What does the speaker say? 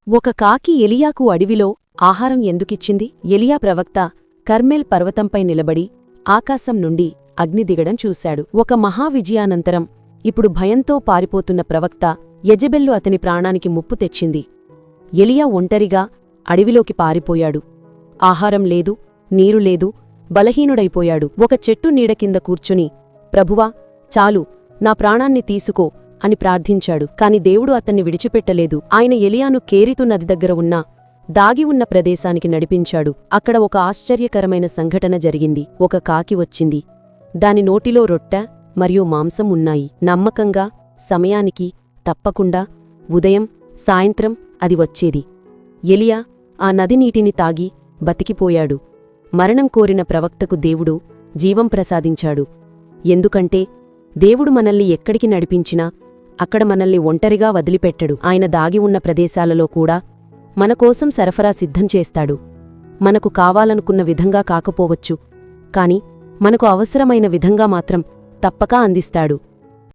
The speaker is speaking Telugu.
ఒక కాకి ఎలియాకు అడవిలో ఆహారం ఎందుకిచ్చింది? ఎలియా ప్రవక్త కర్మెల్ పర్వతంపై నిలబడి ఆకాశం నుండి అగ్ని దిగడం చూశాడు. ఒక మహావిజయానంతరం ఇప్పుడు భయంతో పారిపోతున్న ప్రవక్త యెజెబెల్లు అతని ప్రాణానికి ముప్పు తెచ్చింది. ఎలియా ఒంటరిగా అడవిలోకి పారిపోయాడు. ఆహారం లేదు, నీరు లేదు, బలహీనుడైపోయాడు. ఒక చెట్టు నీడ కింద కూర్చుని, ప్రభువా, చాలు, నా ప్రాణాన్ని తీసుకో అని ప్రార్థించాడు. కాని దేవుడు అతన్ని విడిచిపెట్టలేదు. ఆయన ఎలియాను కేరితు నది దగ్గర ఉన్న దాగి ఉన్న ప్రదేశానికి నడిపించాడు. అక్కడ ఒక ఆశ్చర్యకరమైన సంఘటన జరిగింది. ఒక కాకి వచ్చింది. దాని నోటిలో రొట్టె మరియు మాంసం ఉన్నాయి. నమ్మకంగా, సమయానికి, తప్పకుండా ఉదయం, సాయంత్రం అది వచ్చేది. ఎలియా ఆ నది నీటిని తాగి బతికిపోయాడు. మరణం కోరిన ప్రవక్తకు దేవుడు జీవం ప్రసాదించాడు. ఎందుకంటే దేవుడు మనల్ని ఎక్కడికి నడిపించినా అక్కడ మనల్ని ఒంటరిగా వదిలిపెట్టడు. ఆయన దాగి ఉన్న ప్రదేశాలలో కూడా మనకోసం సరఫరా సిద్ధం చేస్తాడు. మనకు కావాలనుకున్న విధంగా కాకపోవచ్చు, కాని మనకు అవసరమైన విధంగా మాత్రం తప్పక అందిస్తాడు.